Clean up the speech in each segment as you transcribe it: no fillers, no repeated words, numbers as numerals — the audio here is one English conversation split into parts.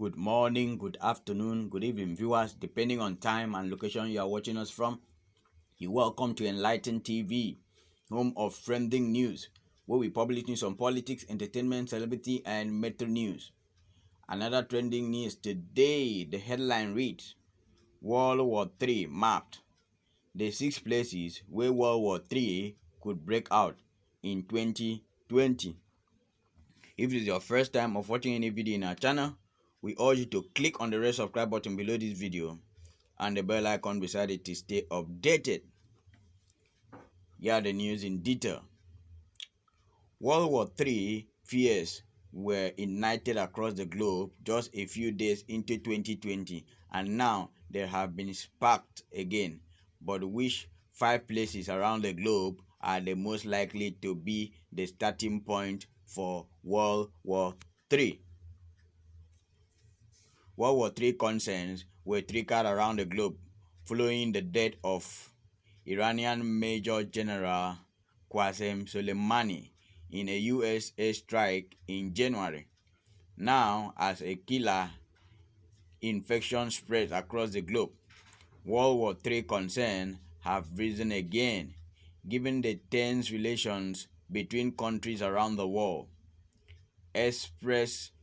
Good morning, good afternoon, good evening, viewers, depending on time and location you are watching us from. You're welcome to Enlighten TV, home of trending news, where we publish news on politics, entertainment, celebrity, and metro news. Another trending news today, the headline reads, World War III mapped. The 6 places where World War III could break out in 2020. If this is your first time of watching any video in our channel, we urge you to click on the red subscribe button below this video and the bell icon beside it to stay updated. Here are the news in detail. World War III fears were ignited across the globe just a few days into 2020, and now they have been sparked again. But which 5 places around the globe are the most likely to be the starting point for World War III? World War III concerns were triggered around the globe following the death of Iranian Major General Qasem Soleimani in a U.S. airstrike in January. Now, as a killer infection spreads across the globe, World War III concerns have risen again, given the tense relations between countries around the world. Express.co.uk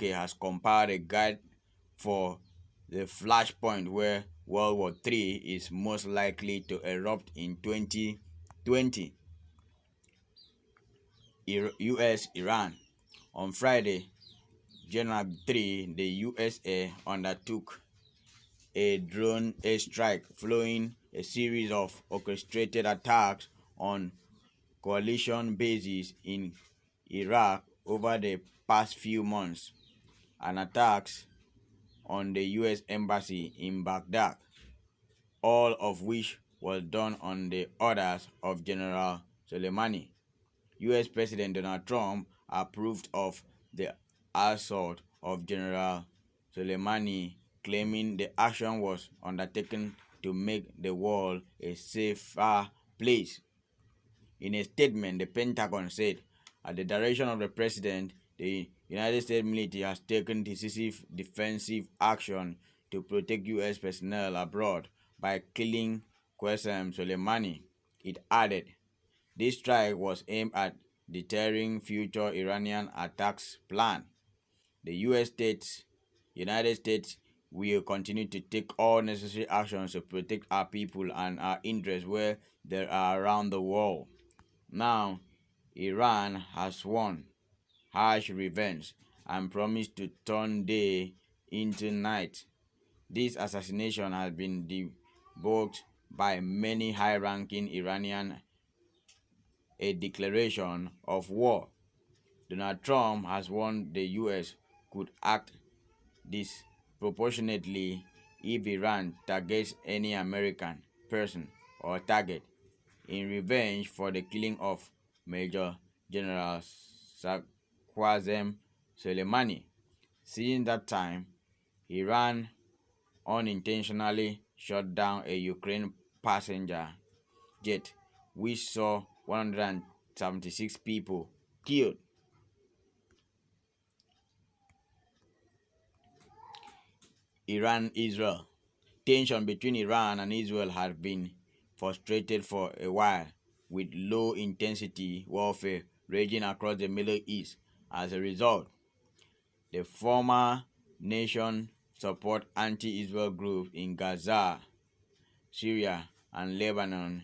has compiled a guide for the flashpoint where World War III is most likely to erupt in 2020. US-Iran. On Friday, January 3, the USA undertook a drone airstrike following a series of orchestrated attacks on coalition bases in Iraq over the past few months, and attacks on the U.S. Embassy in Baghdad, all of which was done on the orders of General Soleimani. U.S. President Donald Trump approved of the assault of General Soleimani, claiming the action was undertaken to make the world a safer place. In a statement, the Pentagon said, at the direction of the President, the United States military has taken decisive defensive action to protect U.S. personnel abroad by killing Qasem Soleimani. It added, this strike was aimed at deterring future Iranian attacks planned. The United States will continue to take all necessary actions to protect our people and our interests where they are around the world. Now, Iran has sworn harsh revenge and promised to turn day into night. This assassination has been debunked by many high-ranking Iranians, a declaration of war. Donald Trump has warned the U.S. could act disproportionately if Iran targets any American person or target in revenge for the killing of Major General Qasem Soleimani. Since that time, Iran unintentionally shot down a Ukraine passenger jet, which saw 176 people killed. Iran-Israel. Tension between Iran and Israel has been frustrated for a while, with low-intensity warfare raging across the Middle East. As a result, the former nation support anti-Israel groups in Gaza, Syria, and Lebanon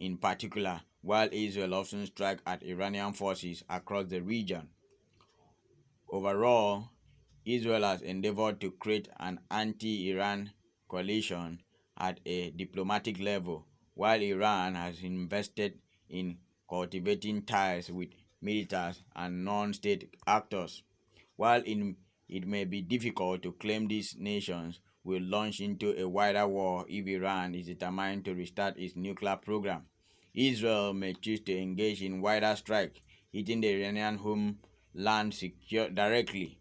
in particular, while Israel often strikes at Iranian forces across the region. Overall, Israel has endeavored to create an anti-Iran coalition at a diplomatic level, while Iran has invested in cultivating ties with militaries and non-state actors. While it may be difficult to claim these nations will launch into a wider war if Iran is determined to restart its nuclear program, Israel may choose to engage in wider strike, hitting the Iranian homeland secure directly.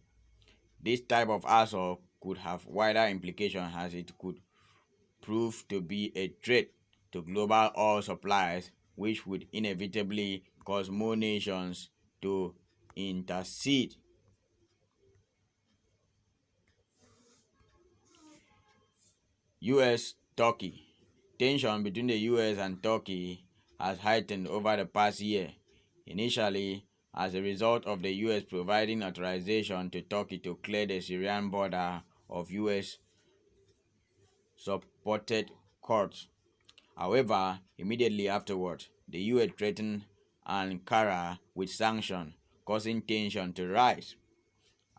This type of assault could have wider implications, as it could prove to be a threat to global oil supplies, which would inevitably cause more nations to intercede. U.S. Turkey. Tension between the U.S. and Turkey has heightened over the past year, initially as a result of the U.S. providing authorization to Turkey to clear the Syrian border of U.S. supported Kurds. However, immediately afterwards, the U.S. threatened Ankara with sanctions, causing tension to rise.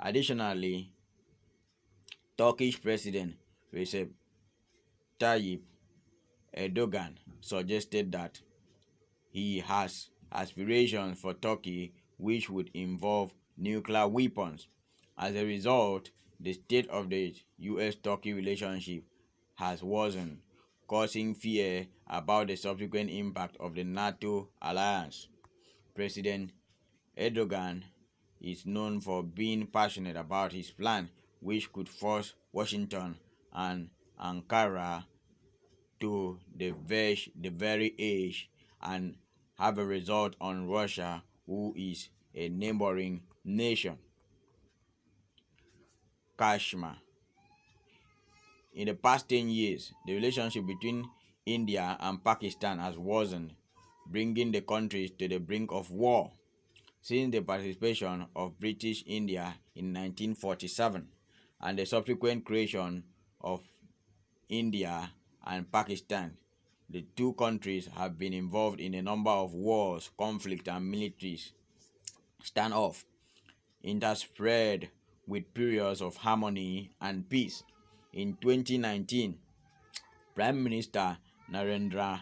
Additionally, Turkish President Recep Tayyip Erdogan suggested that he has aspirations for Turkey which would involve nuclear weapons. As a result, the state of the US-Turkey relationship has worsened, causing fear about the subsequent impact of the NATO alliance. President Erdogan is known for being passionate about his plan, which could force Washington and Ankara to the very edge and have a result on Russia, who is a neighboring nation. Kashmir. In the past 10 years, the relationship between India and Pakistan has worsened, bringing the countries to the brink of war. Since the participation of British India in 1947 and the subsequent creation of India and Pakistan, the two countries have been involved in a number of wars, conflict, and military standoff, interspread with periods of harmony and peace. In 2019, Prime Minister Narendra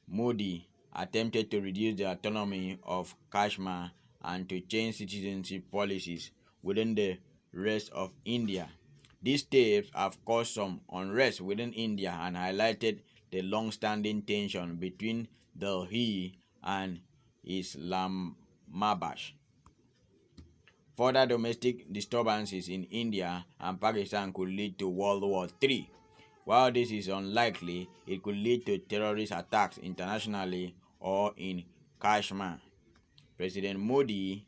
Modi attempted to reduce the autonomy of Kashmir and to change citizenship policies within the rest of India. These steps have caused some unrest within India and highlighted the long-standing tension between Delhi and Islamabad. Further domestic disturbances in India and Pakistan could lead to World War III. While this is unlikely, it could lead to terrorist attacks internationally or in Kashmir. President Modi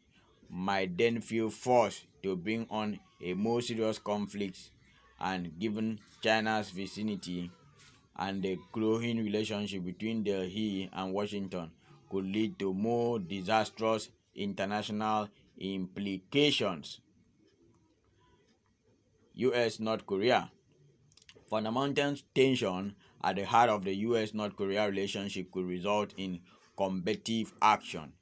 might then feel forced to bring on a more serious conflict, and given China's vicinity and the growing relationship between Delhi and Washington, could lead to more disastrous international implications. U.S. North Korea. Fundamental tension at the heart of the U.S.-North Korea relationship could result in combative action.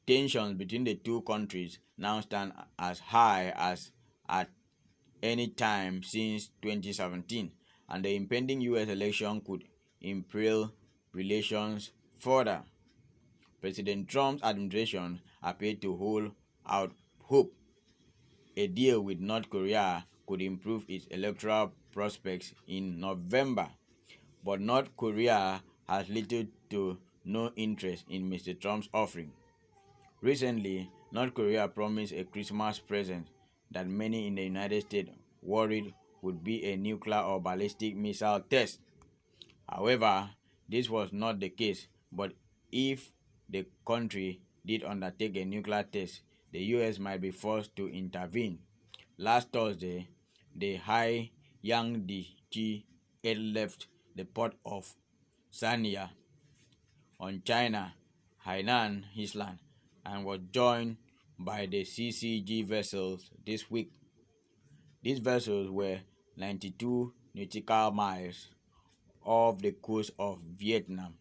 Tensions between the two countries now stand as high as at any time since 2017, and the impending U.S. election could imperil relations further. President Trump's administration appeared to hold out hope a deal with North Korea could improve its electoral prospects in November, but North Korea has little to no interest in Mr. Trump's offering. Recently, North Korea promised a Christmas present that many in the United States worried would be a nuclear or ballistic missile test. However, this was not the case, but if the country did undertake a nuclear test, the US might be forced to intervene. Last Thursday, the Hai Yang 8 left the port of Sanya on China Hainan Island and was joined by the CCG vessels this week. These vessels were 92 nautical miles off the coast of Vietnam,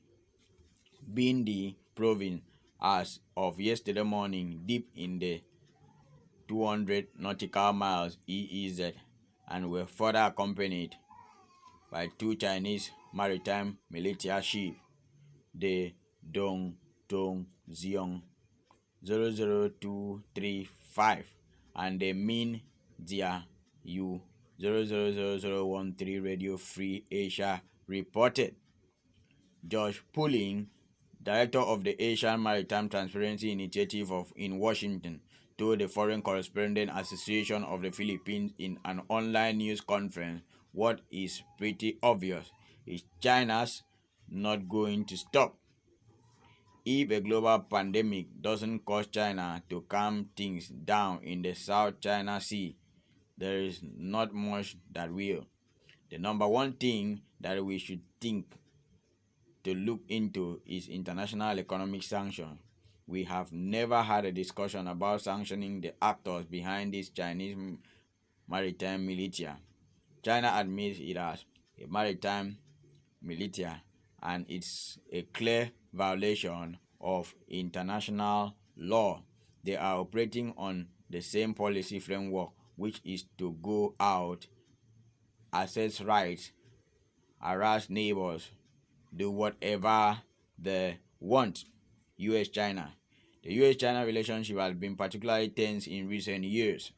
Binh province as of yesterday morning, deep in the 200 nautical miles EEZ, and were further accompanied by two Chinese maritime militia ships, the Dong Tong Ziong 00235 and the Min Jia Yu 000013. Radio Free Asia reported. Josh Pulling, director of the Asian Maritime Transparency Initiative in Washington, told the Foreign Correspondent Association of the Philippines in an online news conference, what is pretty obvious is China's not going to stop. If a global pandemic doesn't cause China to calm things down in the South China Sea, there is not much that will. The number one thing that we should think to look into is international economic sanctions. We have never had a discussion about sanctioning the actors behind this Chinese maritime militia. China admits it has a maritime militia, and it's a clear violation of international law. They are operating on the same policy framework, which is to go out, assess rights, harass neighbors, do whatever they want. US China. The US China relationship has been particularly tense in recent years.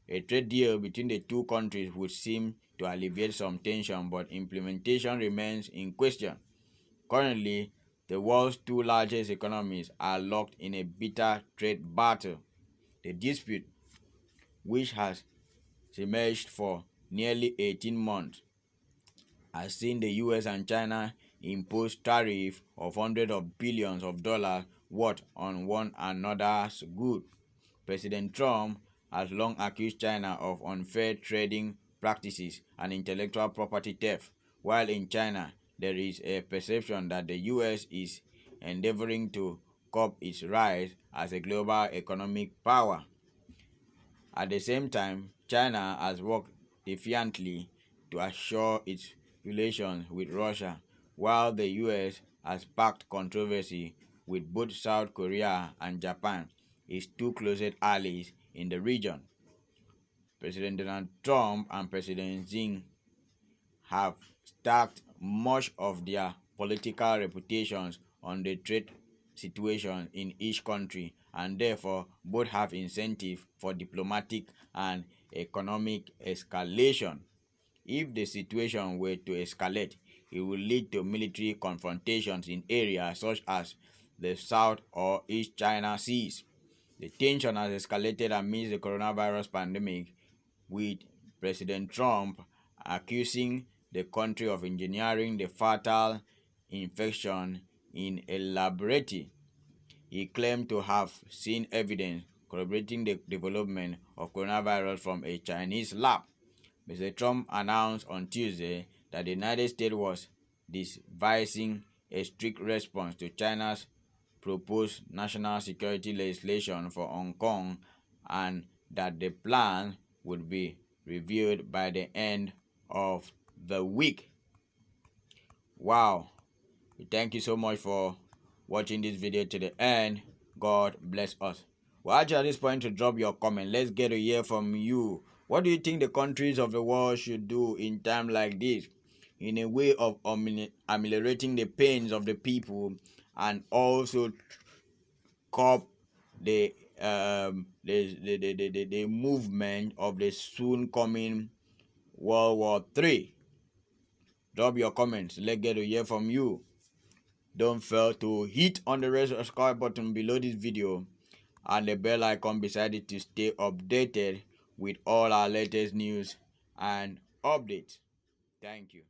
A trade deal between the two countries would seem to alleviate some tension, but implementation remains in question. Currently, the world's two largest economies are locked in a bitter trade battle. The dispute, which has emerged for nearly 18 months, has seen the US and China impose tariffs of hundreds of billions of dollars worth on one another's goods. President Trump has long accused China of unfair trading practices and intellectual property theft, while in China there is a perception that the US is endeavoring to curb its rise as a global economic power. At the same time, China has worked defiantly to assure its relations with Russia, while the US has sparked controversy with both South Korea and Japan, its two closest allies in the region. President Donald Trump and President Xi have stacked much of their political reputations on the trade situation in each country, and therefore both have incentive for diplomatic and economic escalation. If the situation were to escalate, it will lead to military confrontations in areas such as the South or East China Seas. The tension has escalated amidst the coronavirus pandemic, with President Trump accusing the country of engineering the fatal infection in a laboratory. He claimed to have seen evidence corroborating the development of coronavirus from a Chinese lab. Mr. Trump announced on Tuesday that the United States was devising a strict response to China's proposed national security legislation for Hong Kong, and that the plan would be reviewed by the end of the week. Wow. Thank you so much for watching this video to the end. God bless us. Well, actually, at this point, to drop your comment, let's get to hear from you. What do you think the countries of the world should do in time like this, in a way of ameliorating the pains of the people, and also curb the movement of the soon coming World War 3? Drop your comments. Let's get to hear from you. Don't fail to hit on the red subscribe button below this video and the bell icon beside it to stay updated with all our latest news and updates. Thank you.